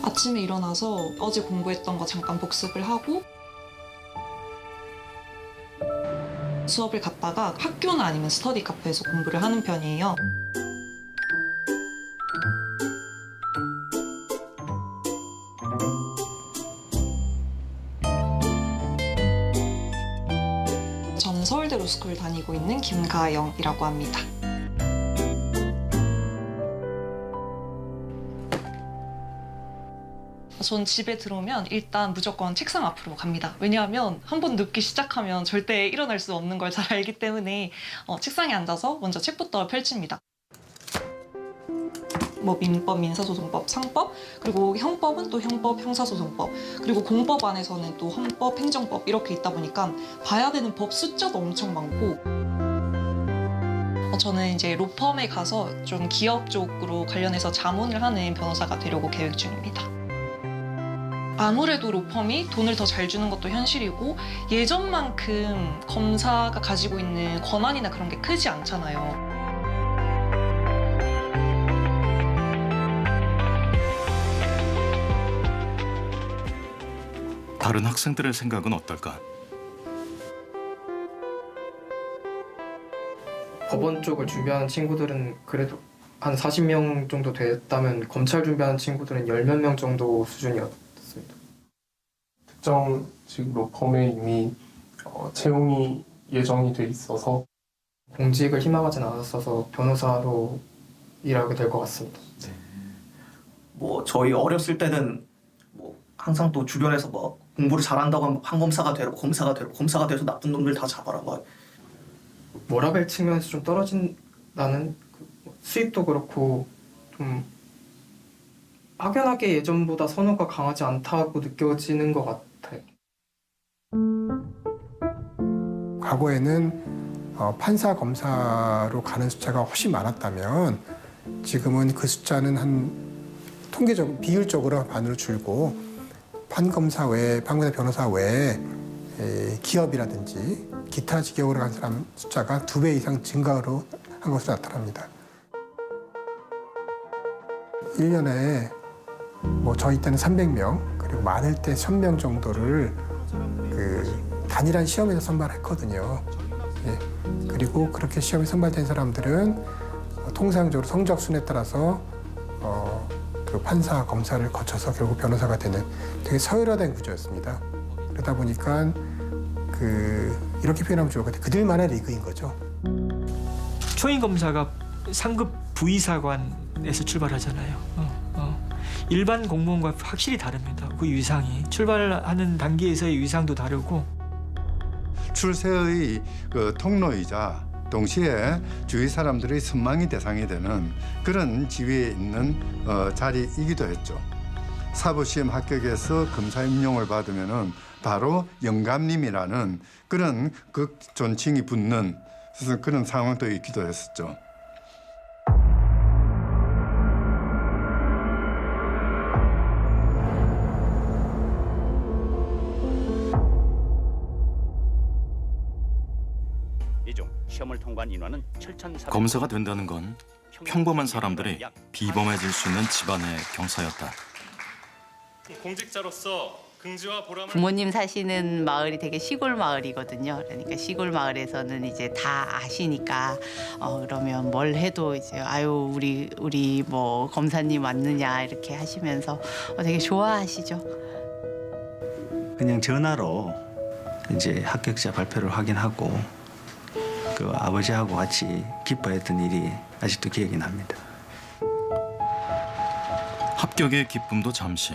아침에 일어나서 어제 공부했던 거 잠깐 복습을 하고 수업을 갔다가 학교나 아니면 스터디 카페에서 공부를 하는 편이에요. 저는 서울대 로스쿨 다니고 있는 김가영이라고 합니다. 전 집에 들어오면 일단 무조건 책상 앞으로 갑니다. 왜냐하면 한 번 눕기 시작하면 절대 일어날 수 없는 걸 잘 알기 때문에 책상에 앉아서 먼저 책부터 펼칩니다. 뭐 민법, 민사소송법, 상법, 그리고 형법은 또 형법, 형사소송법, 그리고 공법 안에서는 또 헌법, 행정법 이렇게 있다 보니까 봐야 되는 법 숫자도 엄청 많고 저는 이제 로펌에 가서 좀 기업 쪽으로 관련해서 자문을 하는 변호사가 되려고 계획 중입니다. 아무래도 로펌이 돈을 더 잘 주는 것도 현실이고 예전만큼 검사가 가지고 있는 권한이나 그런 게 크지 않잖아요. 다른 학생들의 생각은 어떨까? 법원 쪽을 준비하는 친구들은 그래도 한 40명 정도 됐다면 검찰 준비하는 친구들은 10몇 명 정도 수준이었습니다. 특정직 로펌에 이미 채용이 예정이 돼 있어서 공직을 희망하진 않았어서 변호사로 일하게 될 것 같습니다. 뭐 저희 어렸을 때는 뭐 항상 또 주변에서 뭐 공부를 잘한다고 하면 판검사가 되고 검사가 돼서 나쁜 놈들 다 잡아라 막. 워라밸 측면에서 좀 떨어진다는 수입도 그렇고 좀 막연하게 예전보다 선호가 강하지 않다고 느껴지는 것 같아요. 과거에는 판사, 검사로 가는 숫자가 훨씬 많았다면 지금은 그 숫자는 한 통계적, 비율적으로 반으로 줄고 판검사 외에, 판검사 변호사 외에 기업이라든지 기타 직역으로 간 사람 숫자가 2배 이상 증가로 한 것으로 나타납니다. 1년에 뭐 저희 때는 300명, 그리고 많을 때 1000명 정도를 단일한 시험에서 선발했거든요. 예. 그리고 그렇게 시험에 선발된 사람들은 통상적으로 성적 순에 따라서 그 판사, 검사를 거쳐서 결국 변호사가 되는 되게 서열화된 구조였습니다. 그러다 보니까 이렇게 표현하면 좋을 것 같아요. 그들만의 리그인 거죠. 초임 검사가 상급 부의사관에서 출발하잖아요. 일반 공무원과 확실히 다릅니다. 그 위상이 출발하는 단계에서의 위상도 다르고 출세의 통로이자 동시에 주위 사람들의 선망의 대상이 되는 그런 지위에 있는 자리이기도 했죠. 사법시험 합격해서 검사 임용을 받으면은 바로 영감님이라는 그런 극존칭이 붙는 그런 상황도 있기도 했었죠. 시험을 통과한 인원은 7,400. 검사가 된다는 건 평범한 사람들이 비범해질 수 있는 집안의 경사였다. 공직자로서 긍지와 보람을 부모님 사시는 마을이 되게 시골 마을이거든요. 그러니까 시골 마을에서는 이제 다 아시니까 그러면 뭘 해도 이제 아유 우리 뭐 검사님 왔느냐 이렇게 하시면서 되게 좋아하시죠. 그냥 전화로 이제 합격자 발표를 확인하고 그 아버지하고 같이 기뻐했던 일이 아직도 기억이 납니다. 합격의 기쁨도 잠시,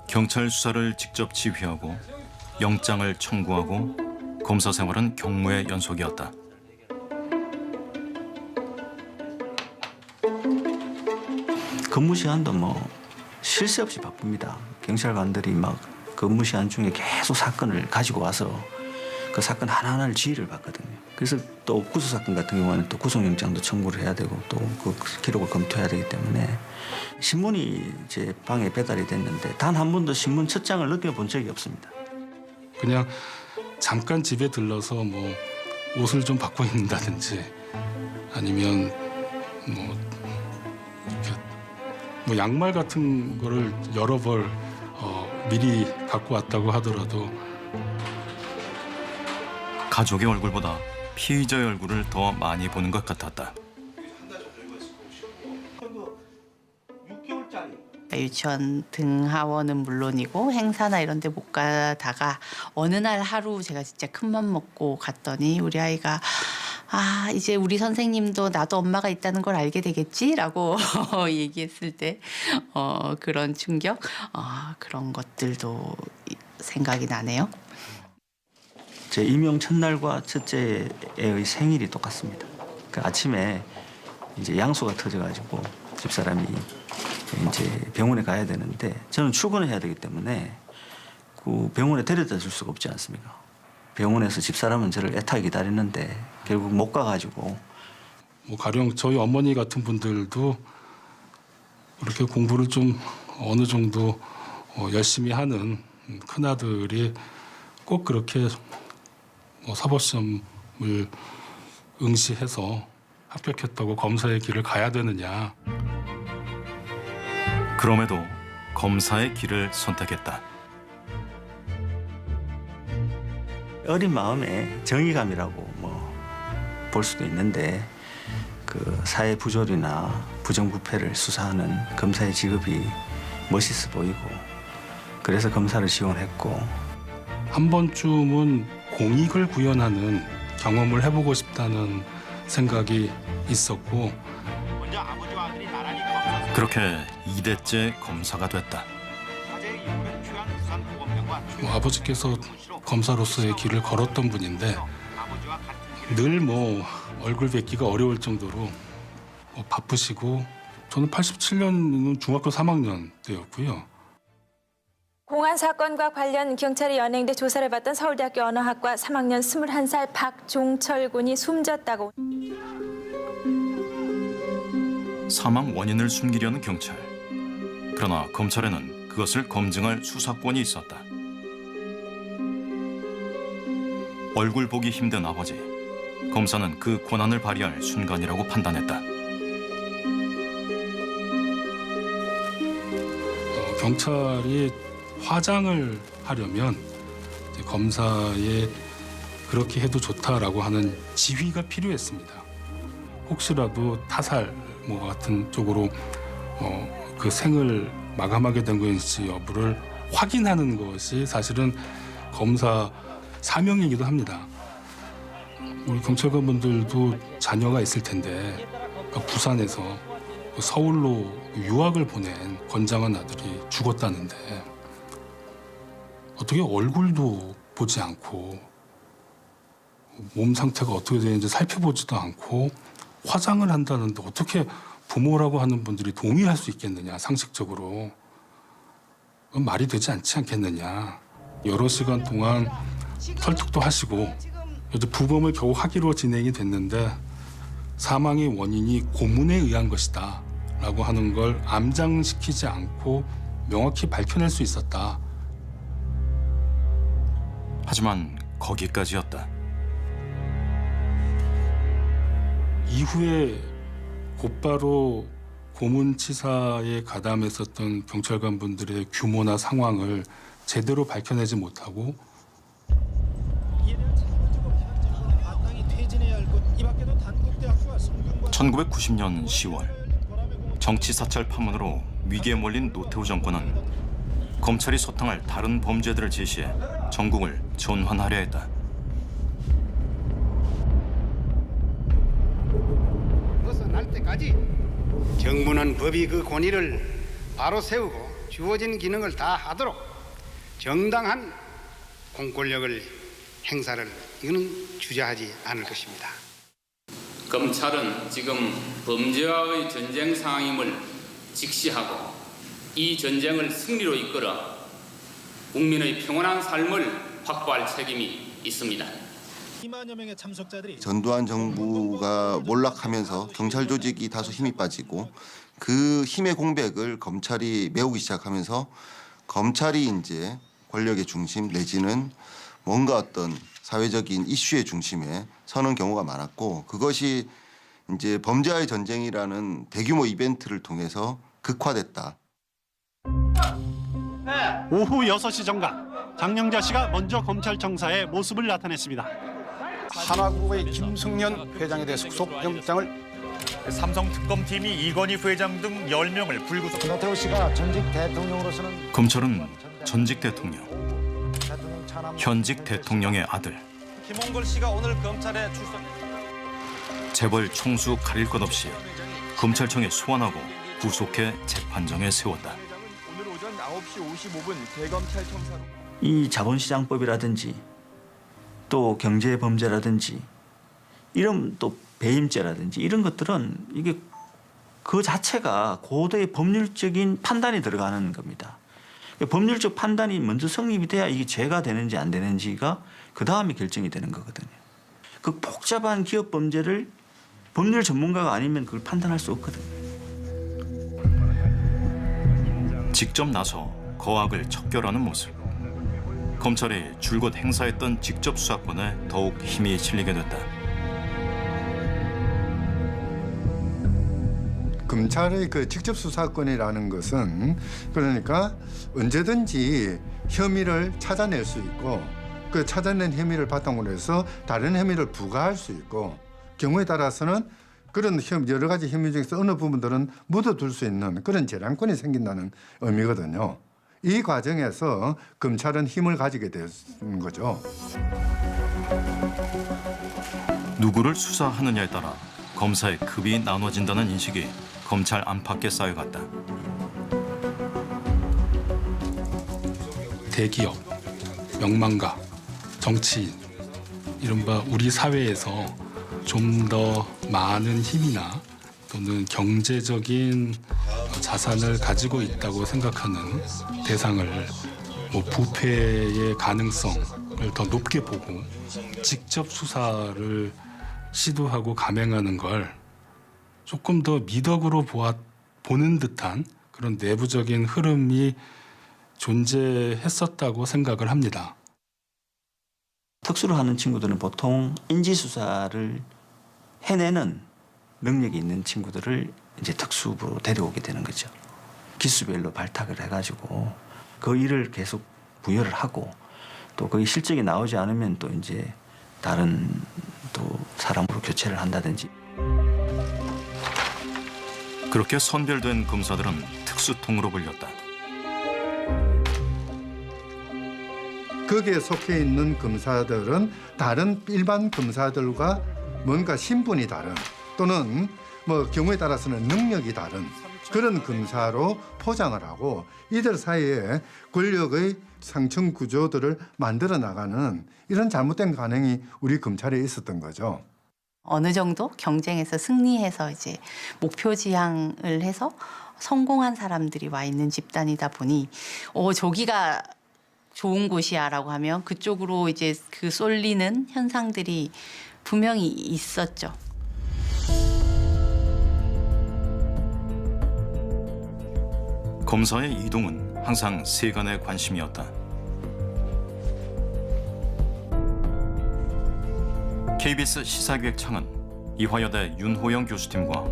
경찰 수사를 직접 지휘하고 영장을 청구하고 검사 생활은 경무의 연속이었다. 근무 시간도 뭐 쉴 새 없이 바쁩니다. 경찰관들이 막 근무 시간 중에 계속 사건을 가지고 와서 그 사건 하나하나를 지휘를 받거든요. 그래서 또 구수 사건 같은 경우에는 또 구속영장도 청구를 해야 되고 또 그 기록을 검토해야 되기 때문에 신문이 제 방에 배달이 됐는데 단 한 번도 신문 첫 장을 느껴본 적이 없습니다. 그냥 잠깐 집에 들러서 뭐 옷을 좀 바꿔 입는다든지 아니면 뭐 양말 같은 거를 여러 벌 미리 갖고 왔다고 하더라도 가족의 얼굴보다 피의자의 얼굴을 더 많이 보는 것 같았다. 유치원 등하원은 물론이고 행사나 이런 데 못 가다가 어느 날 하루 제가 진짜 큰맘 먹고 갔더니 우리 아이가 아 이제 우리 선생님도 나도 엄마가 있다는 걸 알게 되겠지라고 얘기했을 때 그런 충격 그런 것들도 생각이 나네요. 제 임용 첫날과 첫째의 생일이 똑같습니다. 그 아침에 이제 양수가 터져가지고 집사람이 이제 병원에 가야 되는데 저는 출근을 해야 되기 때문에 그 병원에 데려다 줄 수가 없지 않습니까? 병원에서 집사람은 저를 애타게 기다리는데 결국 못 가가지고 뭐 가령 저희 어머니 같은 분들도 이렇게 공부를 좀 어느 정도 열심히 하는 큰아들이 꼭 그렇게 사법시험을 응시해서 합격했다고 검사의 길을 가야 되느냐. 그럼에도 검사의 길을 선택했다. 어린 마음에 정의감이라고 뭐 볼 수도 있는데 그 사회 부조리나 부정부패를 수사하는 검사의 직업이 멋있어 보이고 그래서 검사를 지원했고 한 번쯤은 공익을 구현하는 경험을 해보고 싶다는 생각이 있었고 그렇게 2대째 검사가 됐다. 아버지께서 검사로서의 길을 걸었던 분인데 늘 얼굴 뵙기가 어려울 정도로 바쁘시고 저는 87년은 중학교 3학년 때였고요. 공안 사건과 관련 경찰이 연행돼 조사를 받던 서울대학교 언어학과 3학년 21살 박종철 군이 숨졌다고. 사망 원인을 숨기려는 경찰. 그러나 검찰에는 그것을 검증할 수사권이 있었다. 얼굴 보기 힘든 아버지. 검사는 그 권한을 발휘할 순간이라고 판단했다. 경찰이 화장을 하려면 검사에 그렇게 해도 좋다라고 하는 지휘가 필요했습니다. 혹시라도 타살 같은 쪽으로 그 생을 마감하게 된 것인지 여부를 확인하는 것이 사실은 검사 사명이기도 합니다. 우리 경찰관분들도 자녀가 있을 텐데 부산에서 서울로 유학을 보낸 건장한 아들이 죽었다는데 어떻게 얼굴도 보지 않고 몸 상태가 어떻게 되는지 살펴보지도 않고 화장을 한다는데 어떻게 부모라고 하는 분들이 동의할 수 있겠느냐, 상식적으로. 그건 말이 되지 않지 않겠느냐. 여러 시간 동안 설득도 하시고 이제 부검을 겨우 하기로 진행이 됐는데 사망의 원인이 고문에 의한 것이다 라고 하는 걸 암장시키지 않고 명확히 밝혀낼 수 있었다. 하지만 거기까지였다. 이후에 곧바로 고문치사에 가담했었던 경찰관분들의 규모나 상황을 제대로 밝혀내지 못하고 1990년 10월 정치사찰 파문으로 위기에 몰린 노태우 정권은 검찰이 소탕할 다른 범죄들을 제시해 전국을 전환하려 했다. 벗어날 때까지 정부는 법이 그 권위를 바로 세우고 주어진 기능을 다 하도록 정당한 공권력을 행사를 이거는 주저하지 않을 것입니다. 검찰은 지금 범죄와의 전쟁 상황임을 직시하고 이 전쟁을 승리로 이끌어 국민의 평온한 삶을 확보할 책임이 있습니다. 전두환 정부가 몰락하면서 경찰 조직이 다소 힘이 빠지고 그 힘의 공백을 검찰이 메우기 시작하면서 검찰이 이제 권력의 중심 내지는 뭔가 어떤 사회적인 이슈의 중심에 서는 경우가 많았고 그것이 이제 범죄와의 전쟁이라는 대규모 이벤트를 통해서 극화됐다. 오후 6시 정각 장영자 씨가 먼저 검찰청사에 모습을 나타냈습니다. 하나그룹의 김승년 회장에 대해서 구속영장을 삼성 특검팀이 이건희 부회장 등 10명을 불구속. 노태우 씨가 전직 대통령으로서는 검찰은 전직 대통령, 현직 대통령의 아들, 김홍걸 씨가 오늘 검찰에 출석. 재벌 총수 가릴 것 없이 검찰청에 소환하고 구속해 재판정에 세웠다. 오늘 오전 9시 55분 대검찰청사로 이 자본시장법이라든지 또 경제범죄라든지 이런 또 배임죄라든지 이런 것들은 이게 그 자체가 고도의 법률적인 판단이 들어가는 겁니다. 법률적 판단이 먼저 성립이 돼야 이게 죄가 되는지 안 되는지가 그 다음에 결정이 되는 거거든요. 그 복잡한 기업 범죄를 법률 전문가가 아니면 그걸 판단할 수 없거든요. 직접 나서 거악을 척결하는 모습. 검찰이 줄곧 행사했던 직접 수사권에 더욱 힘이 실리게 됐다. 검찰의 그 직접 수사권이라는 것은 그러니까 언제든지 혐의를 찾아낼 수 있고 그 찾아낸 혐의를 바탕으로 해서 다른 혐의를 부과할 수 있고 경우에 따라서는 그런 여러 가지 혐의 중에서 어느 부분들은 묻어둘 수 있는 그런 재량권이 생긴다는 의미거든요. 이 과정에서 검찰은 힘을 가지게 되는 거죠. 누구를 수사하느냐에 따라 검사의 급이 나눠진다는 인식이 검찰 안팎에 쌓여갔다. 대기업, 명망가, 정치인, 이른바 우리 사회에서 좀 더 많은 힘이나 또는 경제적인 자산을 가지고 있다고 생각하는 대상을 부패의 가능성을 더 높게 보고 직접 수사를 시도하고 감행하는 걸 조금 더 미덕으로 보는 듯한 그런 내부적인 흐름이 존재했었다고 생각을 합니다. 특수를 하는 친구들은 보통 인지수사를 해내는 능력이 있는 친구들을 이제 특수부로 데려오게 되는 거죠. 기수별로 발탁을 해가지고 그 일을 계속 부여를 하고 또 거기 실적이 나오지 않으면 또 이제 다른 또 사람으로 교체를 한다든지. 그렇게 선별된 검사들은 특수통으로 불렸다. 거기에 속해 있는 검사들은 다른 일반 검사들과 뭔가 신분이 다른 또는 뭐 경우에 따라서는 능력이 다른 그런 검사로 포장을 하고 이들 사이에 권력의 상층 구조들을 만들어 나가는 이런 잘못된 관행이 우리 검찰에 있었던 거죠. 어느 정도 경쟁에서 승리해서 이제 목표 지향을 해서 성공한 사람들이 와 있는 집단이다 보니 저기가 좋은 곳이야라고 하면 그쪽으로 이제 그 쏠리는 현상들이 분명히 있었죠. 검사의 이동은 항상 세간의 관심이었다. KBS 시사기획창은 이화여대 윤호영 교수팀과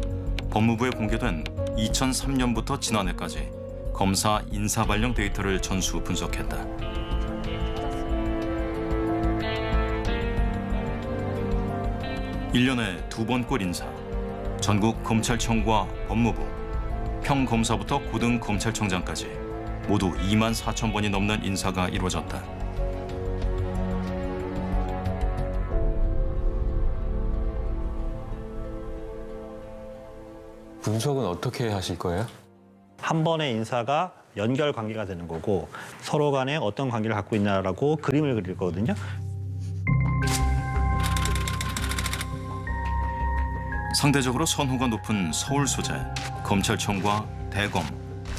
법무부에 공개된 2003년부터 지난해까지 검사 인사 발령 데이터를 전수 분석했다. (1년에 2번꼴) 인사, 전국 검찰청과 법무부, 평검사부터 고등검찰청장까지 모두 24,000번이 넘는 인사가 이루어졌다. 분석은 어떻게 하실 거예요? 한 번의 인사가 연결 관계가 되는 거고 서로 간에 어떤 관계를 갖고 있냐라고 그림을 그릴 거거든요. 상대적으로 선호가 높은 서울 소재, 검찰청과 대검,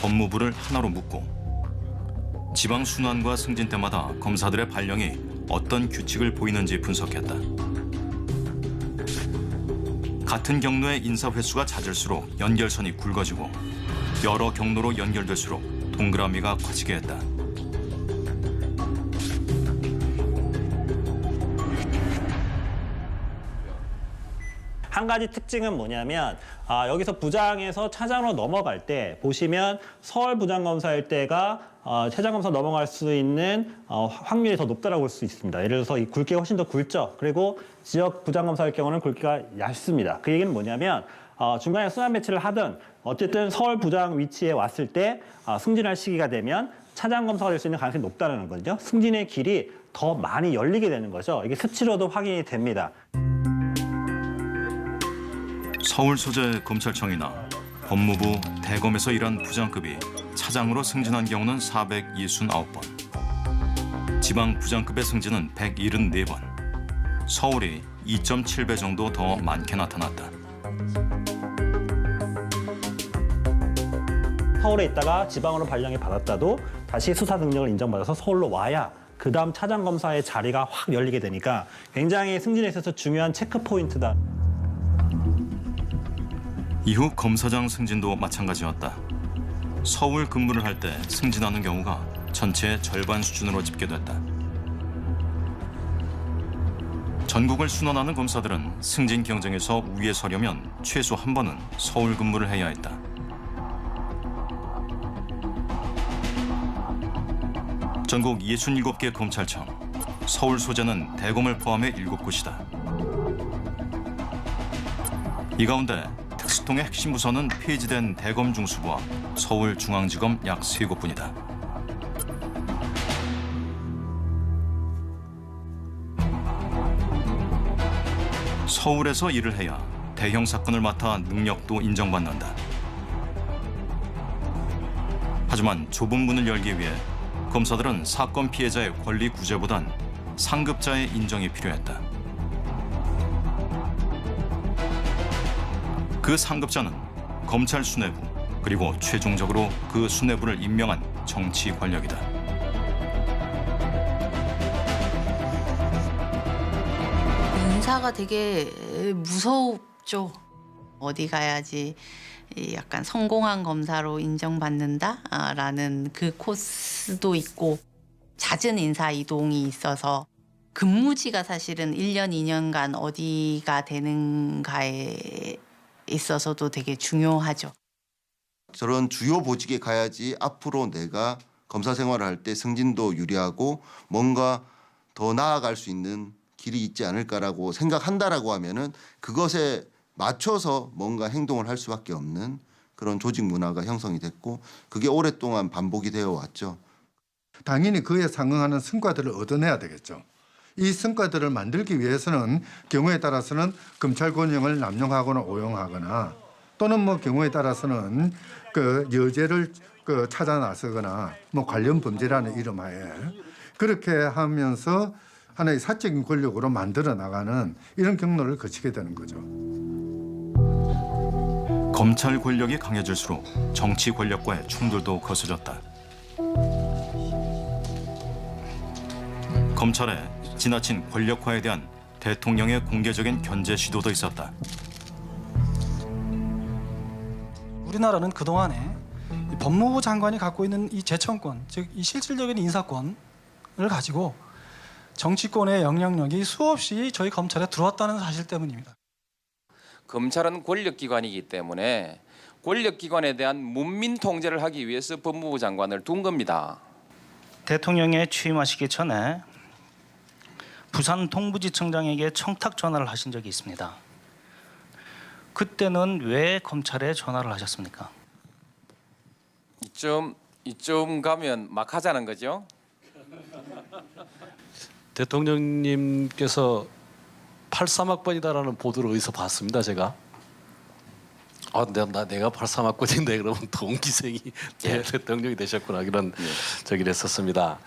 법무부를 하나로 묶고 지방 순환과 승진 때마다 검사들의 발령이 어떤 규칙을 보이는지 분석했다. 같은 경로의 인사 횟수가 잦을수록 연결선이 굵어지고 여러 경로로 연결될수록 동그라미가 커지게 했다. 한 가지 특징은 뭐냐면 여기서 부장에서 차장으로 넘어갈 때 보시면 서울 부장검사일 때가 차장검사 넘어갈 수 있는 확률이 더 높다라고 볼 수 있습니다. 예를 들어서 이 굵기가 훨씬 더 굵죠. 그리고 지역 부장검사일 경우는 굵기가 얇습니다. 그 얘기는 뭐냐면 중간에 순환 배치를 하든 어쨌든 서울 부장 위치에 왔을 때 승진할 시기가 되면 차장검사가 될 수 있는 가능성이 높다는 거죠. 승진의 길이 더 많이 열리게 되는 거죠. 이게 수치로도 확인이 됩니다. 서울 소재 검찰청이나 법무부, 대검에서 일한 부장급이 차장으로 승진한 경우는 469번. 지방 부장급의 승진은 174번. 서울이 2.7배 정도 더 많게 나타났다. 서울에 있다가 지방으로 발령이 받았다도 다시 수사 능력을 인정받아서 서울로 와야 그다음 차장검사의 자리가 확 열리게 되니까 굉장히 승진에 있어서 중요한 체크 포인트다. 이후 검사장 승진도 마찬가지였다. 서울 근무를 할 때 승진하는 경우가 전체의 절반 수준으로 집계됐다. 전국을 순환하는 검사들은 승진 경쟁에서 위에 서려면 최소 한 번은 서울 근무를 해야 했다. 전국 67개 검찰청, 서울 소재는 대검을 포함해 7곳이다. 이 가운데 특수통의 핵심 부서는 폐지된 대검 중수부와 서울중앙지검 약 3곳뿐이다. 서울에서 일을 해야 대형 사건을 맡아 능력도 인정받는다. 하지만 좁은 문을 열기 위해 검사들은 사건 피해자의 권리 구제보단 상급자의 인정이 필요했다. 그 상급자는 검찰 수뇌부, 그리고 최종적으로 그 수뇌부를 임명한 정치 권력이다. 인사가 되게 무섭죠. 어디 가야지 약간 성공한 검사로 인정받는다라는 그 코스도 있고 잦은 인사 이동이 있어서 근무지가 사실은 1년, 2년간 어디가 되는가에 있어서도 되게 중요하죠. 저런 주요 보직에 가야지 앞으로 내가 검사 생활을 할 때 승진도 유리하고 뭔가 더 나아갈 수 있는 길이 있지 않을까라고 생각한다라고 하면은 그것에 맞춰서 뭔가 행동을 할 수밖에 없는 그런 조직 문화가 형성이 됐고 그게 오랫동안 반복이 되어 왔죠. 당연히 그에 상응하는 성과들을 얻어내야 되겠죠. 이 성과들을 만들기 위해서는 경우에 따라서는 검찰 권력을 남용하거나 오용하거나 또는 뭐 경우에 따라서는 그 여죄를 찾아 나서거나 뭐 관련 범죄라는 이름하에 그렇게 하면서 하나의 사적인 권력으로 만들어 나가는 이런 경로를 거치게 되는 거죠. 검찰 권력이 강해질수록 정치 권력과의 충돌도 거세졌다. 검찰의 지나친 권력화에 대한 대통령의 공개적인 견제 시도도 있었다. 우리나라는 그동안에 법무부 장관이 갖고 있는 이 재청권, 즉 이 실질적인 인사권을 가지고 정치권의 영향력이 수없이 저희 검찰에 들어왔다는 사실 때문입니다. 검찰은 권력기관이기 때문에 권력기관에 대한 문민 통제를 하기 위해서 법무부 장관을 둔 겁니다. 대통령에 취임하시기 전에 부산 동부지청장에게 청탁 전화를 하신 적이 있습니다. 그때는 왜 검찰에 전화를 하셨습니까? 이쯤 가면 막 하자는 거죠. 대통령님께서 83학번이다라는 보도를 어디서 봤습니다. 제가. 내가 83학번인데 그러면 동기생이 대통령이 되셨구나 이런 저기를 했었습니다.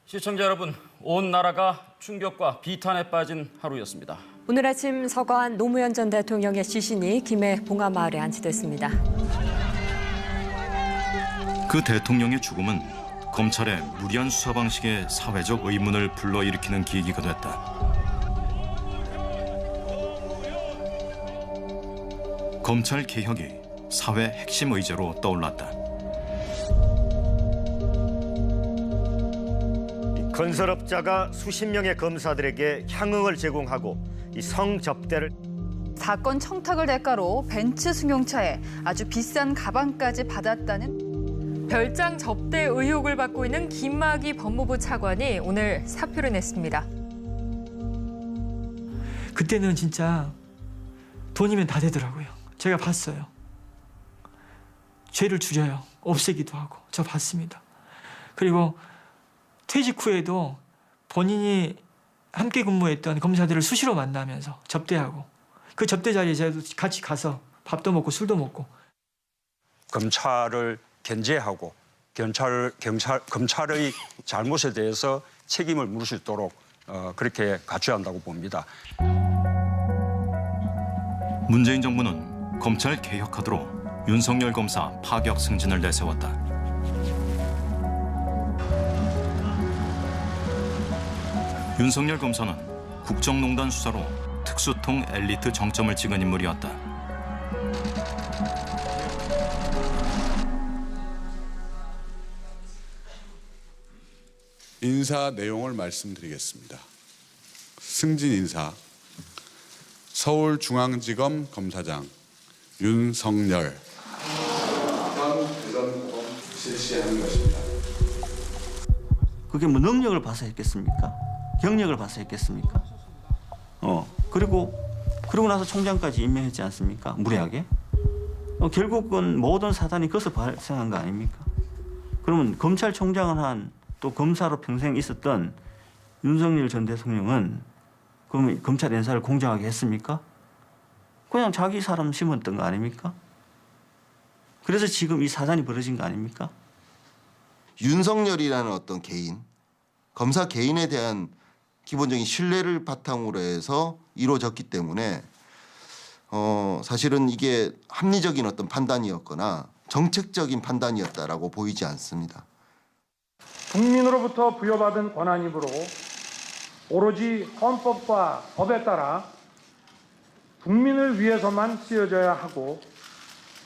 시청자 여러분, 온 나라가 충격과 비탄에 빠진 하루였습니다. 오늘 아침 서거한 노무현 전 대통령의 시신이 김해 봉하마을에 안치됐습니다. 그 대통령의 죽음은 검찰의 무리한 수사 방식에 사회적 의문을 불러일으키는 계기가 됐다. 검찰 개혁이 사회 핵심 의제로 떠올랐다. 건설업자가 수십 명의 검사들에게 향응을 제공하고 이 성접대를 사건 청탁을 대가로 벤츠 승용차에 아주 비싼 가방까지 받았다는 별장 접대 의혹을 받고 있는 김학의 법무부 차관이 오늘 사표를 냈습니다. 그때는 진짜 돈이면 다 되더라고요. 제가 봤어요. 죄를 줄여요. 없애기도 하고 저 봤습니다. 그리고 퇴직 후에도 본인이 함께 근무했던 검사들을 수시로 만나면서 접대하고 그 접대 자리에 저도 같이 가서 밥도 먹고 술도 먹고. 검찰을 견제하고 검찰의 잘못에 대해서 책임을 물을 수 있도록 그렇게 갖춰야 한다고 봅니다. 문재인 정부는 검찰 개혁 카드로 윤석열 검사 파격 승진을 내세웠다. 윤석열 검사는 국정농단 수사로 특수통 엘리트 정점을 찍은 인물이었다. 인사 내용을 말씀드리겠습니다. 승진 인사 서울중앙지검 검사장 윤석열 대전고검 실시하는 것입니다. 그게 뭐 능력을 봐서 했겠습니까? 경력을 봐서 했겠습니까? 그리고 나서 총장까지 임명했지 않습니까? 무례하게. 결국은 모든 사단이 그것을 발생한 거 아닙니까? 그러면 검찰총장을 한 또 검사로 평생 있었던 윤석열 전 대통령은 그럼 검찰 인사를 공정하게 했습니까? 그냥 자기 사람 심었던 거 아닙니까? 그래서 지금 이 사단이 벌어진 거 아닙니까? 윤석열이라는 어떤 개인, 검사 개인에 대한 기본적인 신뢰를 바탕으로 해서 이루어졌기 때문에 사실은 이게 합리적인 어떤 판단이었거나 정책적인 판단이었다라고 보이지 않습니다. 국민으로부터 부여받은 권한이므로 오로지 헌법과 법에 따라 국민을 위해서만 쓰여져야 하고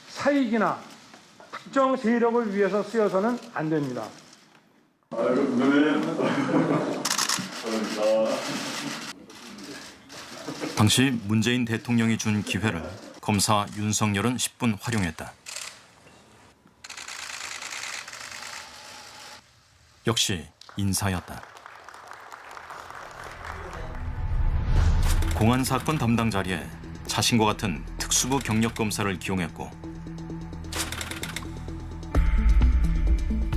사익이나 특정 세력을 위해서 쓰여서는 안 됩니다. 당시 문재인 대통령이 준 기회를 검사 윤석열은 10분 활용했다. 역시 인사였다. 공안 사건 담당 자리에 자신과 같은 특수부 경력 검사를 기용했고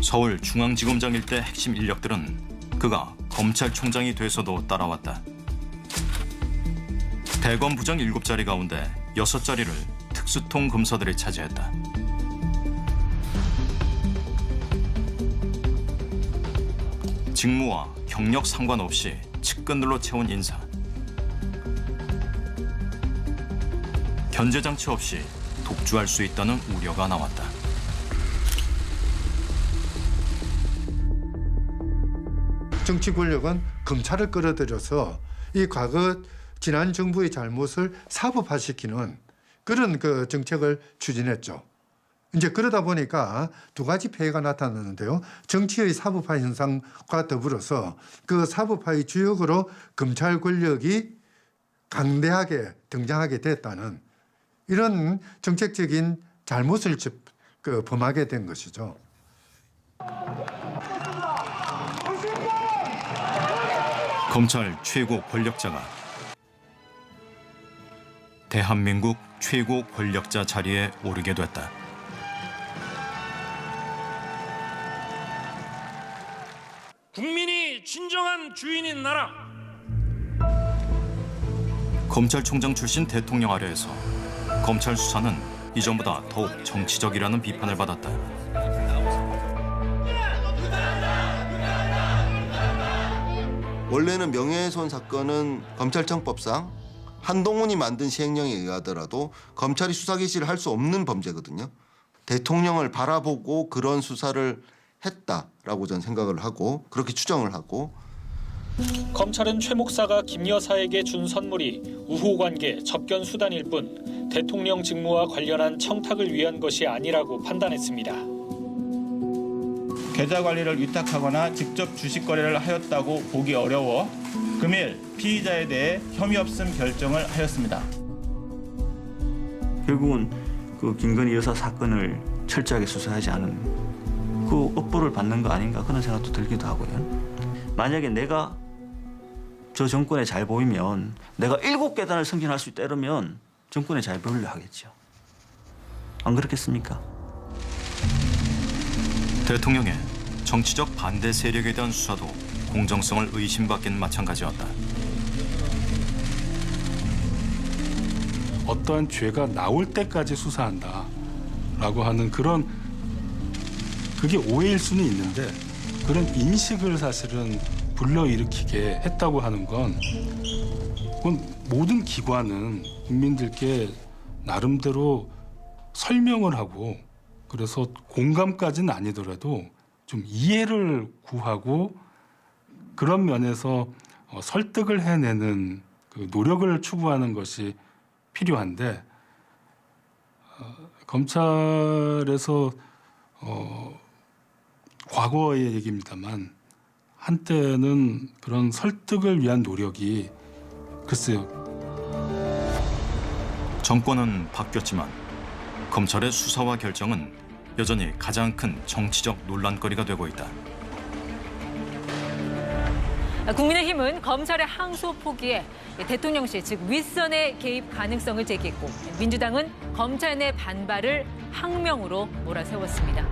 서울중앙지검장 일대 핵심 인력들은 그가 검찰총장이 돼서도 따라왔다. 대검 부장 7자리 가운데 6자리를 특수통 검사들이 차지했다. 직무와 경력 상관없이 측근들로 채운 인사. 견제 장치 없이 독주할 수 있다는 우려가 나왔다. 정치 권력은 검찰을 끌어들여서 이 과거 지난 정부의 잘못을 사법화시키는 그런 그 정책을 추진했죠. 이제 그러다 보니까 두 가지 폐해가 나타나는데요. 정치의 사법화 현상과 더불어서 그 사법화의 주역으로 검찰 권력이 강대하게 등장하게 됐다는 이런 정책적인 잘못을 범하게 된 것이죠. 검찰 최고 권력자가 대한민국 최고 권력자 자리에 오르게 됐다. 국민이 진정한 주인인 나라. 검찰총장 출신 대통령 아래에서 검찰 수사는 이전보다 더욱 정치적이라는 비판을 받았다. 원래는 명예훼손 사건은 검찰청법상 한동훈이 만든 시행령에 의하더라도 검찰이 수사 개시를 할 수 없는 범죄거든요. 대통령을 바라보고 그런 수사를 했다라고 저는 생각을 하고 그렇게 추정을 하고 검찰은 최 목사가 김 여사에게 준 선물이 우호관계, 접견 수단일 뿐 대통령 직무와 관련한 청탁을 위한 것이 아니라고 판단했습니다. 계좌 관리를 위탁하거나 직접 주식 거래를 하였다고 보기 어려워 금일 피의자에 대해 혐의 없음 결정을 하였습니다. 결국은 그 김건희 여사 사건을 철저하게 수사하지 않은 그 업보를 받는 거 아닌가 그런 생각도 들기도 하고요. 만약에 내가 저 정권에 잘 보이면 내가 7계단을 승진할 수 있다 이러면 정권에 잘 보이려 하겠죠. 안 그렇겠습니까? 대통령의 정치적 반대 세력에 대한 수사도 공정성을 의심받기는 마찬가지였다. 어떠한 죄가 나올 때까지 수사한다라고 하는 그게 오해일 수는 있는데 그런 인식을 사실은 불러일으키게 했다고 하는 건 그건 모든 기관은 국민들께 나름대로 설명을 하고 그래서 공감까지는 아니더라도 좀 이해를 구하고 그런 면에서 설득을 해내는 그 노력을 추구하는 것이 필요한데 검찰에서 과거의 얘기입니다만 한때는 그런 설득을 위한 노력이 글쎄요. 정권은 바뀌었지만 검찰의 수사와 결정은 여전히 가장 큰 정치적 논란거리가 되고 있다. 국민의힘은 검찰의 항소 포기에 대통령실 즉 윗선의 개입 가능성을 제기했고 민주당은 검찰 내 반발을 항명으로 몰아세웠습니다.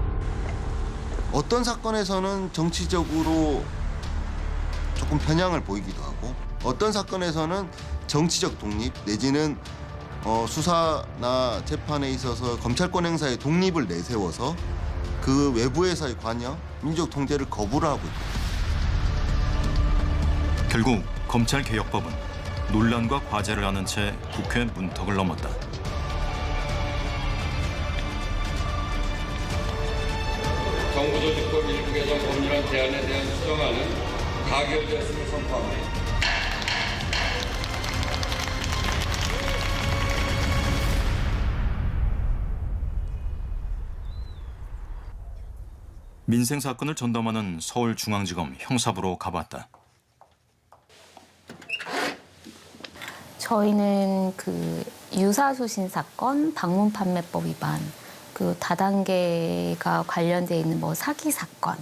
어떤 사건에서는 정치적으로 조금 편향을 보이기도 하고 어떤 사건에서는 정치적 독립 내지는 수사나 재판에 있어서 검찰권 행사의 독립을 내세워서 그 외부에서의 관여, 민족 통제를 거부를 하고 있다. 결국 검찰개혁법은 논란과 과제를 안은 채 국회 문턱을 넘었다. 정부조직법 일부 개정 법률안 제안에 대한 수정안은 가결되었음을 선포합니다. 민생 사건을 전담하는 서울중앙지검 형사부로 가봤다. 저희는 그 유사수신 사건, 방문 판매법 위반, 그 다단계가 관련돼 있는 뭐 사기 사건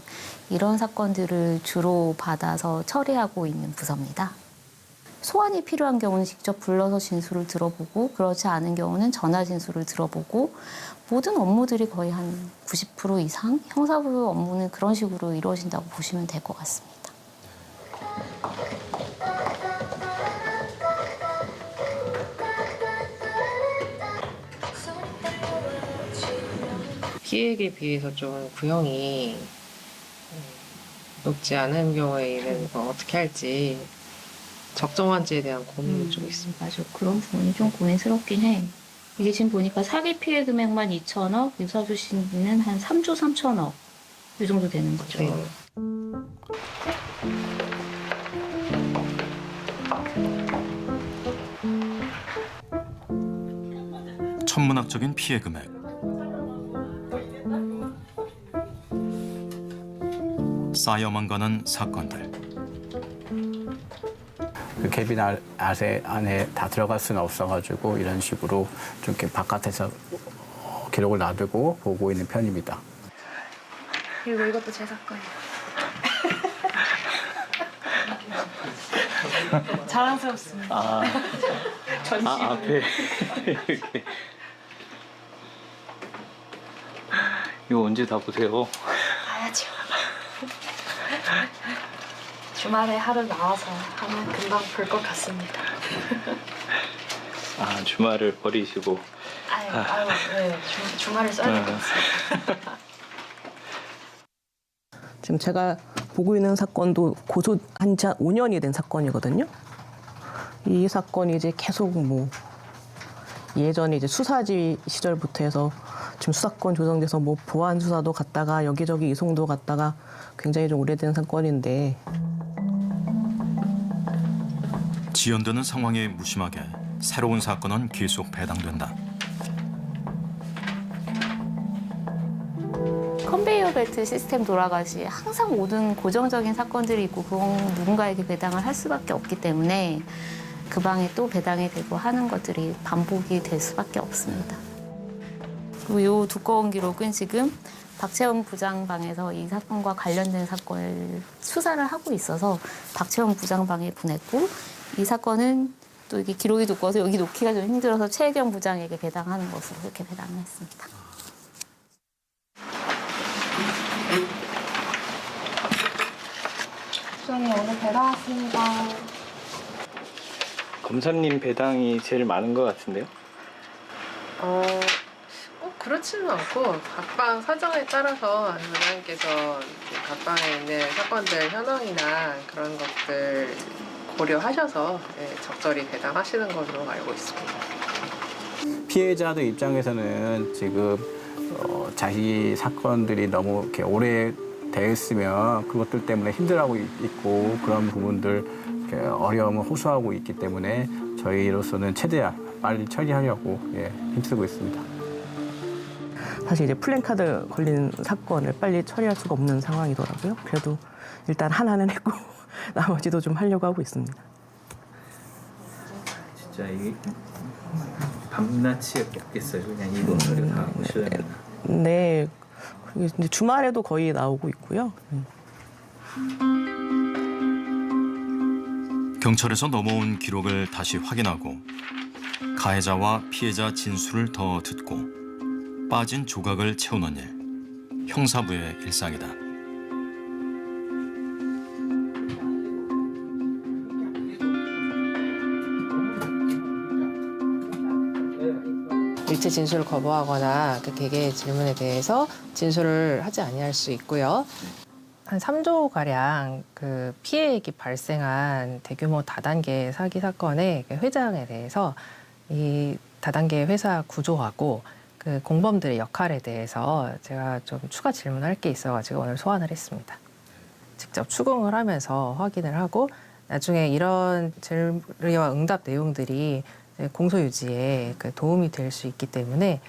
이런 사건들을 주로 받아서 처리하고 있는 부서입니다. 소환이 필요한 경우는 직접 불러서 진술을 들어보고 그렇지 않은 경우는 전화 진술을 들어보고 모든 업무들이 거의 한 90% 이상 형사부 업무는 그런 식으로 이루어진다고 보시면 될 것 같습니다. 피해액에 비해서 좀 구형이 높지 않은 경우에는 어떻게 할지 적정한지에 대한 고민이 좀 있습니다. 맞아. 그런 부분이 좀 고민스럽긴 해. 이게 지금 보니까 사기 피해 금액만 2천억, 유사수신은 한 3조 3천억 이 정도 되는 거죠. 네. 천문학적인 피해 금액. 쌓여만 가는 사건들. 그 캐빈 안에 다 들어갈 수는 없어가지고 이런 식으로 좀 이렇게 바깥에서 기록을 놔두고 보고 있는 편입니다. 그리고 이것도 제 사건이에요. 자랑스럽습니다. 전시. 앞에 이렇게. 이거 언제 다 보세요? 봐야죠. 주말에 하루 나와서 하면 금방 볼 것 같습니다. 아, 주말을 버리시고. 네, 주말을 써야 될 것 같습니다. 지금 제가 보고 있는 사건도 고소한 지 5년이 된 사건이거든요. 이 사건이 이제 계속 뭐 예전에 이제 수사지 시절부터 해서 지금 수사권 조정돼서 뭐 보안 수사도 갔다가 여기저기 이송도 갔다가 굉장히 좀 오래된 사건인데 지연되는 상황에 무심하게 새로운 사건은 계속 배당된다. 컨베이어 벨트 시스템 돌아가시 항상 모든 고정적인 사건들이 있고 그건 누군가에게 배당을 할 수밖에 없기 때문에 그 방에 또 배당이 되고 하는 것들이 반복이 될 수밖에 없습니다. 그리고 이 두꺼운 기록은 지금 박채원 부장 방에서 이 사건과 관련된 사건을 수사를 하고 있어서 박채원 부장 방에 보냈고 이 사건은 또 이게 기록이 두꺼워서 여기 놓기가 좀 힘들어서 최혜경 부장에게 배당하는 것으로 그렇게 배당을 했습니다. 부장님 오늘 배당 왔습니다. 검사님 배당이 제일 많은 것 같은데요? 꼭 그렇지는 않고 각 방 사정에 따라서 부장님께서 각 방에 있는 사건들 현황이나 그런 것들 고려하셔서 적절히 배당하시는 것으로 알고 있습니다. 피해자들 입장에서는 지금 자기 사건들이 너무 이렇게 오래 되었으면 그것들 때문에 힘들어하고 있고 그런 부분들 어려움을 호소하고 있기 때문에 저희로서는 최대한 빨리 처리하려고 힘쓰고 있습니다. 사실 이제 플랜카드 걸린 사건을 빨리 처리할 수가 없는 상황이더라고요. 그래도 일단 하나는 했고 나머지도 좀 하려고 하고 있습니다. 진짜 이게 밤낮이 없겠어요. 그냥 이번 소리 다 하시려면. 네, 이제 주말에도 거의 나오고 있고요. 경찰에서 넘어온 기록을 다시 확인하고 가해자와 피해자 진술을 더 듣고 빠진 조각을 채우는 일, 형사부의 일상이다. 일체 진술을 거부하거나 그 개개의 질문에 대해서 진술을 하지 아니할 수 있고요. 한 3조 가량 그 피해액이 발생한 대규모 다단계 사기 사건의 회장에 대해서 이 다단계 회사 구조하고 그 공범들의 역할에 대해서 제가 좀 추가 질문할 게 있어가지고 오늘 소환을 했습니다. 직접 추궁을 하면서 확인을 하고 나중에 이런 질의와 응답 내용들이 공소 유지에 도움이 될 수 있기 때문에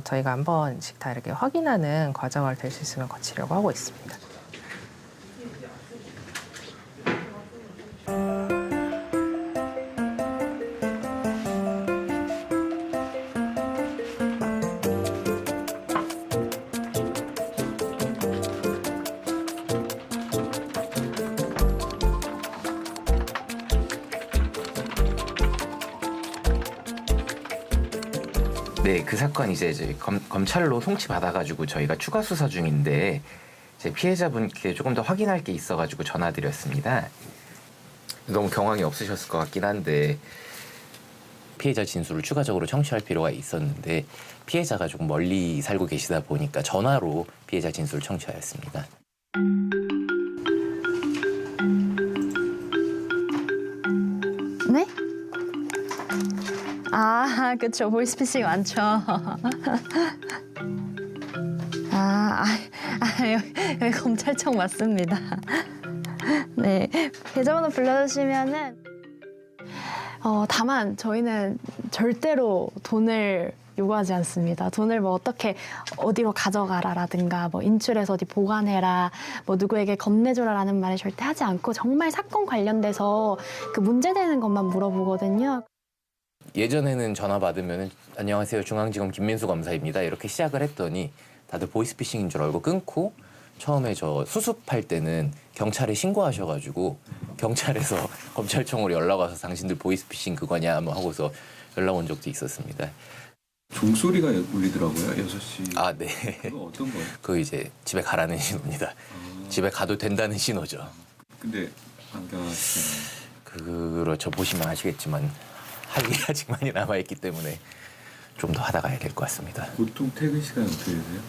저희가 한 번씩 다 이렇게 확인하는 과정을 될 수 있으면 거치려고 하고 있습니다. 네, 그 사건 이제 검찰로 송치 받아가지고 저희가 추가 수사 중인데 이제 피해자분께 조금 더 확인할 게 있어가지고 전화드렸습니다. 너무 경황이 없으셨을 것 같긴 한데 피해자 진술을 추가적으로 청취할 필요가 있었는데 피해자가 조금 멀리 살고 계시다 보니까 전화로 피해자 진술을 청취하였습니다. 네? 아, 그쵸. 보이스피싱 많죠. 여기 검찰청 맞습니다. 네, 계좌번호 불러주시면은 다만 저희는 절대로 돈을 요구하지 않습니다. 돈을 뭐 어떻게 어디로 가져가라라든가 뭐 인출해서 어디 보관해라 뭐 누구에게 건네줘라라는 말을 절대 하지 않고 정말 사건 관련돼서 그 문제되는 것만 물어보거든요. 예전에는 전화 받으면 안녕하세요 중앙지검 김민수 검사입니다 이렇게 시작을 했더니 다들 보이스피싱인 줄 알고 끊고 처음에 저 수습할 때는 경찰에 신고하셔가지고 경찰에서 검찰청으로 연락 와서 당신들 보이스피싱 그거냐 뭐 하고서 연락 온 적도 있었습니다. 종소리가 울리더라고요 6시. 아 네. 그거 어떤 거예요? 그 이제 집에 가라는 신호입니다. 집에 가도 된다는 신호죠. 근데 안 가시잖아요. 그렇죠. 보시면 아시겠지만 할 일이 아직 많이 남아있기 때문에 좀 더 하다 가야 될 것 같습니다. 보통 퇴근 시간이 어떻게 되세요?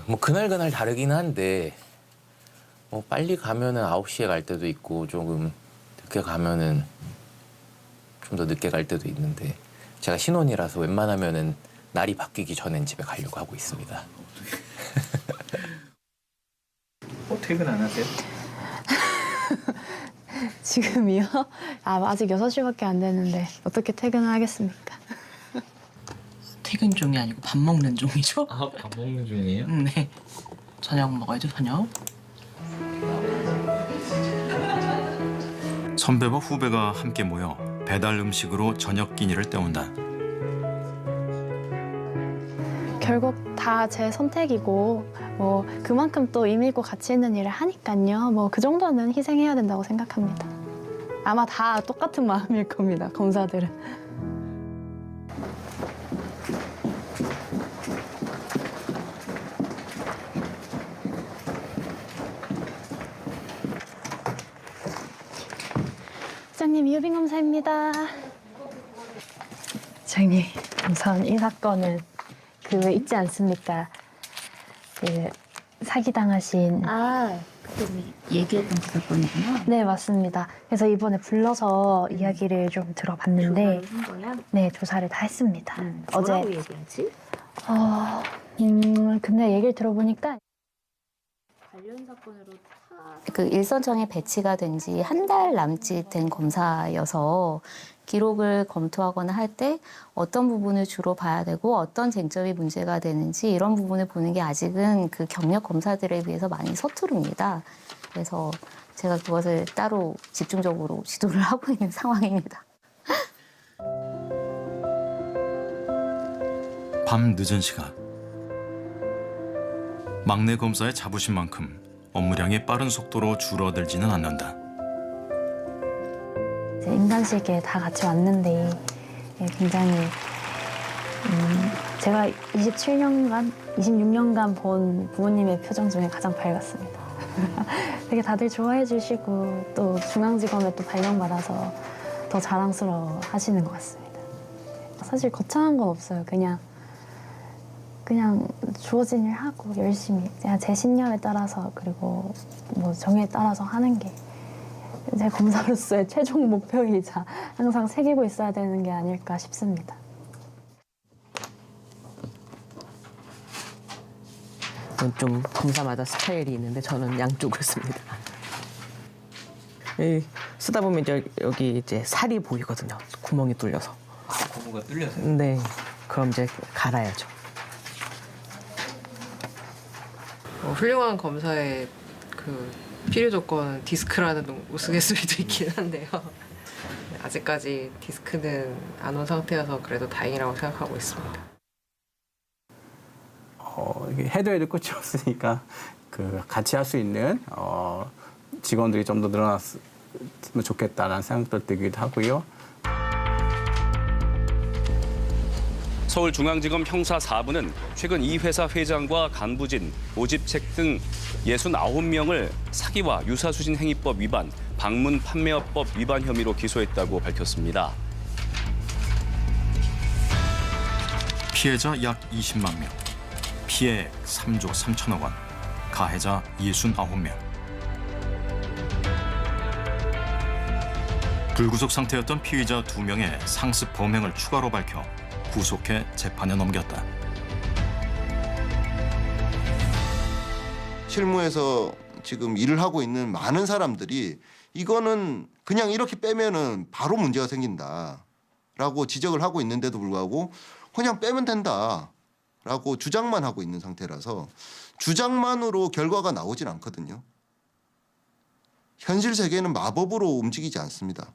뭐 그날 다르긴 한데 뭐 빨리 가면은 9시에 갈 때도 있고 조금 늦게 가면은 좀 더 늦게 갈 때도 있는데 제가 신혼이라서 웬만하면은 날이 바뀌기 전엔 집에 가려고 하고 있습니다. 퇴근 안 하세요? 지금이요? 아직 6시밖에 안 됐는데 어떻게 퇴근을 하겠습니까? 퇴근 중이 아니고 밥 먹는 중이죠? 아, 밥 먹는 중이에요? 네. 저녁 먹어야죠, 저녁. 선배와 후배가 함께 모여 배달 음식으로 저녁 끼니를 때운다. 결국 다 제 선택이고 뭐 그만큼 또 의미 있고 가치 있는 일을 하니까요. 뭐 그 정도는 희생해야 된다고 생각합니다. 아마 다 똑같은 마음일 겁니다, 검사들은. 부장님, 이유빈 검사입니다. 부장님, 우선 이 사건은 그 있지 않습니까? 그 사기당하신. 그때 얘기했던 그 사건이구나. 네, 맞습니다. 그래서 이번에 불러서 이야기를 좀 들어봤는데. 조사를 한 거야? 네, 조사를 다 했습니다. 뭐라고 얘기하지? 근데 얘기를 들어보니까 관련 사건으로 그 일선청에 배치가 된 지 한 달 남짓 된 검사여서 기록을 검토하거나 할 때 어떤 부분을 주로 봐야 되고 어떤 쟁점이 문제가 되는지 이런 부분을 보는 게 아직은 그 경력 검사들에 비해서 많이 서투릅니다. 그래서 제가 그것을 따로 집중적으로 지도를 하고 있는 상황입니다. 밤 늦은 시각. 막내 검사의 자부심만큼 업무량이 빠른 속도로 줄어들지는 않는다. 인간식에 다 같이 왔는데 굉장히 제가 26년간 본 부모님의 표정 중에 가장 밝았습니다. 되게 다들 좋아해 주시고 또 중앙지검에 또 발령받아서 더 자랑스러워 하시는 것 같습니다. 사실 거창한 건 없어요. 그냥 주어진 일 하고 열심히 그냥 제 신념에 따라서 그리고 뭐 정의에 따라서 하는 게 제 검사로서의 최종 목표이자 항상 새기고 있어야 되는 게 아닐까 싶습니다. 좀 검사마다 스타일이 있는데 저는 양쪽을 씁니다. 쓰다 보면 여기 이제 살이 보이거든요. 구멍이 뚫려서. 고무가 뚫려서요? 네. 그럼 이제 갈아야죠. 훌륭한 검사의 그 필요 조건은 디스크라는 우스갯소리도 있긴 한데요. 아직까지 디스크는 안 온 상태여서 그래도 다행이라고 생각하고 있습니다. 해도 해도 끝이 없으니까 그 같이 할 수 있는 직원들이 좀 더 늘어났으면 좋겠다는 생각도 들기도 하고요. 서울중앙지검 형사 4부는 최근 이 회사 회장과 간부진, 모집책 등 69명을 사기와 유사수신 행위법 위반, 방문 판매업법 위반 혐의로 기소했다고 밝혔습니다. 피해자 약 20만 명, 피해액 3조 3천억 원, 가해자 69명. 불구속 상태였던 피의자 2명의 상습 범행을 추가로 밝혀 구속해 재판에 넘겼다. 실무에서 지금 일을 하고 있는 많은 사람들이 이거는 그냥 이렇게 빼면은 바로 문제가 생긴다라고 지적을 하고 있는데도 불구하고 그냥 빼면 된다라고 주장만 하고 있는 상태라서 주장만으로 결과가 나오진 않거든요. 현실 세계는 마법으로 움직이지 않습니다.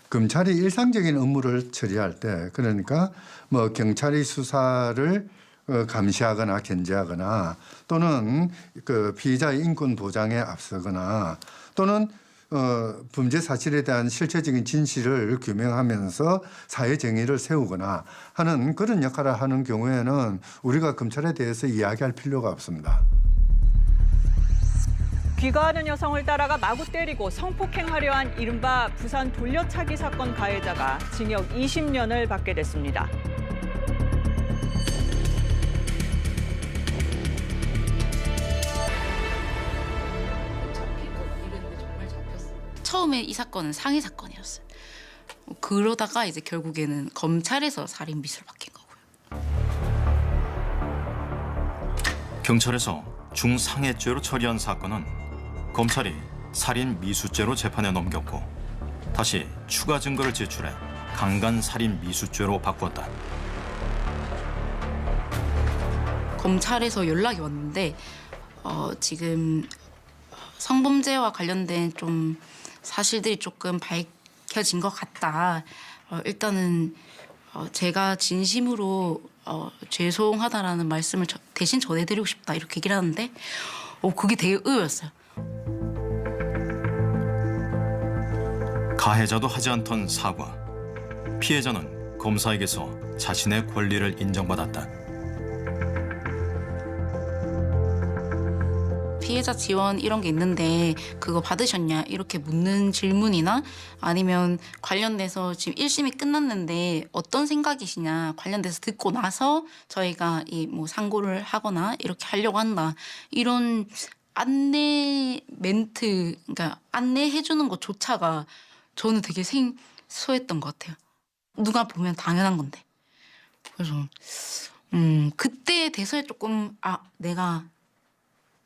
검찰이 일상적인 업무를 처리할 때 그러니까 뭐 경찰이 수사를 감시하거나 견제하거나 또는 그 피의자의 인권 보장에 앞서거나 또는 범죄 사실에 대한 실체적인 진실을 규명하면서 사회 정의를 세우거나 하는 그런 역할을 하는 경우에는 우리가 검찰에 대해서 이야기할 필요가 없습니다. 귀가하는 여성을 따라가 마구 때리고 성폭행하려 한 이른바 부산 돌려차기 사건 가해자가 징역 20년을 받게 됐습니다. 처음에 이 사건은 상해 사건이었어요. 그러다가 이제 결국에는 검찰에서 살인 미수를 받긴 거고요. 경찰에서 중상해죄로 처리한 사건은 검찰이 살인 미수죄로 재판에 넘겼고 다시 추가 증거를 제출해 강간 살인 미수죄로 바꿨다. 검찰에서 연락이 왔는데 지금 성범죄와 관련된 좀 사실들이 조금 밝혀진 것 같다. 일단은 제가 진심으로 죄송하다라는 말씀을 대신 전해드리고 싶다 이렇게 얘기를 하는데 그게 되게 의외였어요. 가해자도 하지 않던 사과. 피해자는 검사에게서 자신의 권리를 인정받았다. 피해자 지원 이런 게 있는데 그거 받으셨냐 이렇게 묻는 질문이나 아니면 관련돼서 지금 1심이 끝났는데 어떤 생각이시냐 관련돼서 듣고 나서 저희가 이 뭐 상고를 하거나 이렇게 하려고 한다 이런 안내 멘트 그러니까 안내해 주는 것조차가 저는 되게 생소했던 것 같아요. 누가 보면 당연한 건데. 그래서 그때 돼서야 조금 내가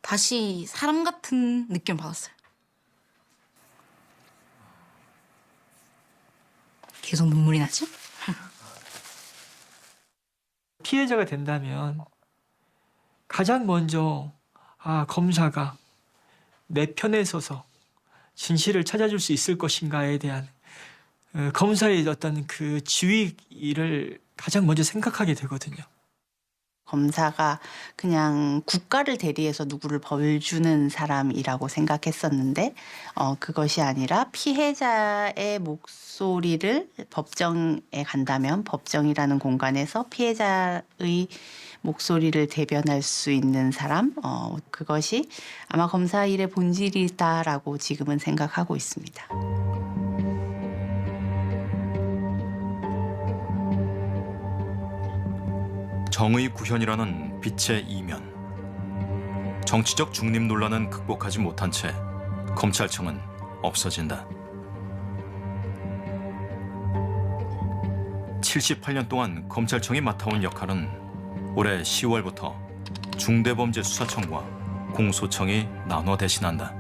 다시 사람 같은 느낌 받았어요. 계속 눈물이 나죠? 피해자가 된다면 가장 먼저 검사가 내 편에 서서 진실을 찾아줄 수 있을 것인가에 대한 검사의 어떤 그 지위를 가장 먼저 생각하게 되거든요. 검사가 그냥 국가를 대리해서 누구를 벌 주는 사람이라고 생각했었는데 그것이 아니라 피해자의 목소리를 법정에 간다면 법정이라는 공간에서 피해자의 목소리를 대변할 수 있는 사람 그것이 아마 검사 일의 본질이다라고 지금은 생각하고 있습니다. 정의 구현이라는 빛의 이면. 정치적 중립 논란은 극복하지 못한 채 검찰청은 없어진다. 78년 동안 검찰청이 맡아온 역할은 올해 10월부터 중대범죄수사청과 공소청이 나눠 대신한다.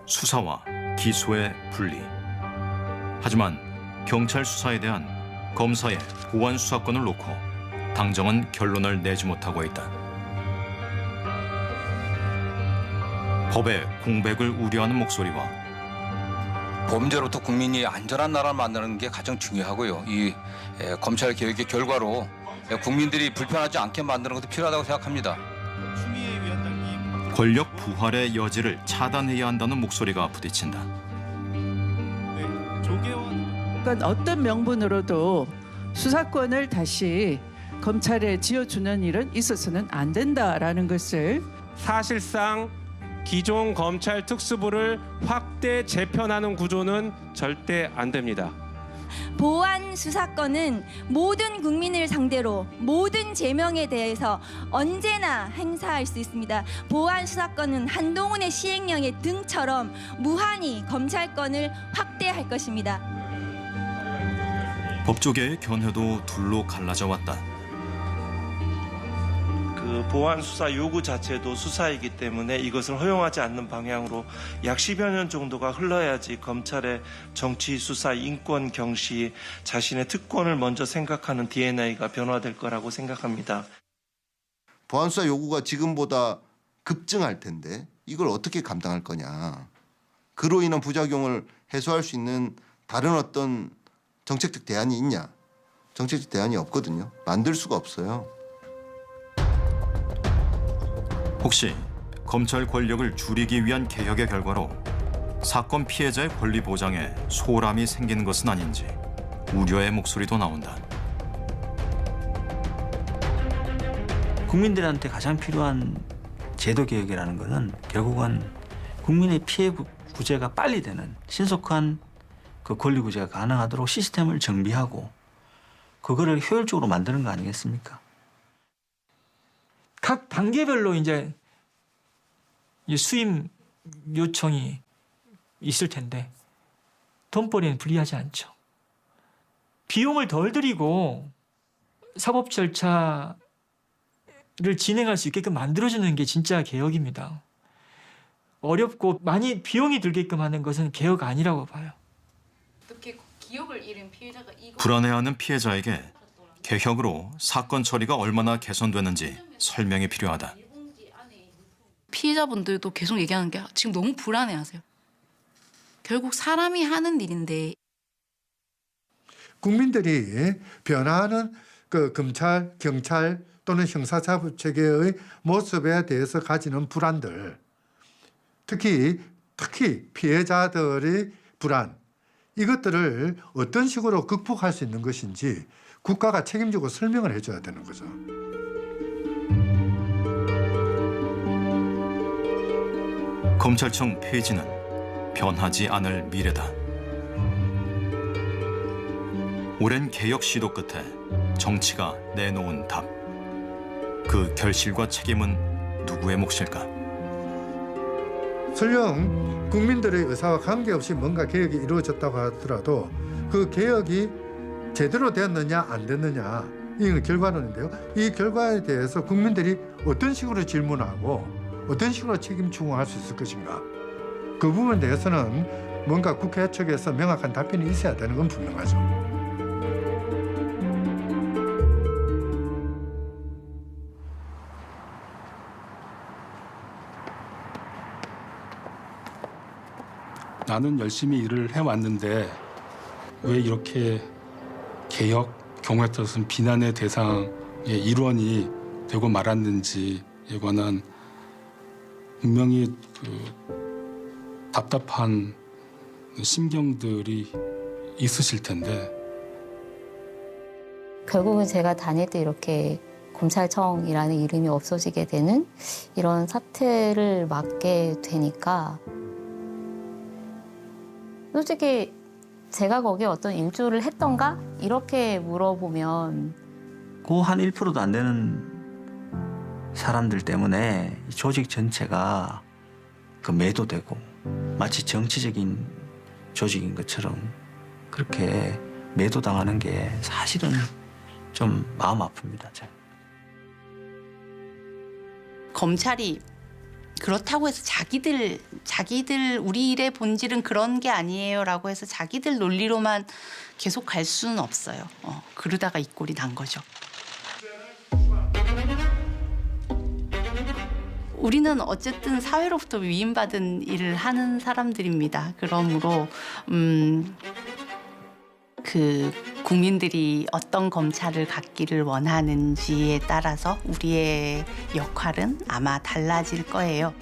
수사와 기소의 분리. 하지만 경찰 수사에 대한 검사의 보안 수사권을 놓고 당정은 결론을 내지 못하고 있다. 법의 공백을 우려하는 목소리와 범죄로부터 국민이 안전한 나라를 만드는 게 가장 중요하고요. 이 검찰 개혁의 결과로 국민들이 불편하지 않게 만드는 것도 필요하다고 생각합니다. 권력 부활의 여지를 차단해야 한다는 목소리가 부딪힌다. 어떤 명분으로도 수사권을 다시 검찰에 쥐어주는 일은 있어서는 안 된다라는 것을 사실상 기존 검찰 특수부를 확대 재편하는 구조는 절대 안 됩니다. 보안 수사권은 모든 국민을 상대로 모든 제명에 대해서 언제나 행사할 수 있습니다. 보안 수사권은 한동훈의 시행령의 등처럼 무한히 검찰권을 확대할 것입니다. 법조계의 견해도 둘로 갈라져 왔다. 그 보안 수사 요구 자체도 수사이기 때문에 이것을 허용하지 않는 방향으로 약 10여 년 정도가 흘러야지 검찰의 정치, 수사, 인권, 경시, 자신의 특권을 먼저 생각하는 DNA가 변화될 거라고 생각합니다. 보안 수사 요구가 지금보다 급증할 텐데 이걸 어떻게 감당할 거냐. 그로 인한 부작용을 해소할 수 있는 다른 어떤 정책적 대안이 있냐? 정책적 대안이 없거든요. 만들 수가 없어요. 혹시 검찰 권력을 줄이기 위한 개혁의 결과로 사건 피해자의 권리 보장에 소홀함이 생기는 것은 아닌지 우려의 목소리도 나온다. 국민들한테 가장 필요한 제도 개혁이라는 것은 결국은 국민의 피해 구제가 빨리 되는 신속한 그 권리 구제가 가능하도록 시스템을 정비하고 그거를 효율적으로 만드는 거 아니겠습니까? 각 단계별로 이제 수임 요청이 있을 텐데 돈벌이는 불리하지 않죠. 비용을 덜 들이고 사법 절차에 진행할 수 있게끔 만들어주는 게 진짜 개혁입니다. 어렵고 많이 비용이 들게끔 하는 것은 개혁 아니라고 봐요. 어떻게 기억을 잃은 피해자가 불안해하는 피해자에게 개혁으로 사건 처리가 얼마나 개선되는지 설명이 필요하다. 피해자분들도 계속 얘기하는 게 지금 너무 불안해하세요. 결국 사람이 하는 일인데 국민들이 변화하는 그 검찰, 경찰 또는 형사사법 체계의 모습에 대해서 가지는 불안들, 특히 피해자들의 불안, 이것들을 어떤 식으로 극복할 수 있는 것인지 국가가 책임지고 설명을 해줘야 되는 거죠. 검찰청 폐지는 변하지 않을 미래다. 오랜 개혁 시도 끝에 정치가 내놓은 답. 그 결실과 책임은 누구의 몫일까? 설령 국민들의 의사와 관계없이 뭔가 개혁이 이루어졌다고 하더라도 그 개혁이 제대로 됐느냐 안 됐느냐, 이건 결과론인데요. 이 결과에 대해서 국민들이 어떤 식으로 질문하고 어떤 식으로 책임 추궁할 수 있을 것인가, 그 부분에 대해서는 뭔가 국회 측에서 명확한 답변이 있어야 되는 건 분명하죠. 나는 열심히 일을 해왔는데 왜 이렇게 개혁, 경우에 따라서는 비난의 대상의 일원이 되고 말았는지에 관한 분명히 답답한 심경들이 있으실 텐데, 결국은 제가 다닐 때 이렇게 검찰청이라는 이름이 없어지게 되는 이런 사태를 맡게 되니까 솔직히 제가 거기에 어떤 일조를 했던가? 이렇게 물어보면 그 한 1%도 안 되는 사람들 때문에 이 조직 전체가 그 매도되고 마치 정치적인 조직인 것처럼 그렇게 매도당하는 게 사실은 좀 마음 아픕니다. 제가. 검찰이 그렇다고 해서 자기들 우리 일의 본질은 그런 게 아니에요라고 해서 자기들 논리로만 계속 갈 수는 없어요. 그러다가 이 꼴이 난 거죠. 우리는 어쨌든 사회로부터 위임받은 일을 하는 사람들입니다. 그러므로 그 국민들이 어떤 검찰을 갖기를 원하는지에 따라서 우리의 역할은 아마 달라질 거예요.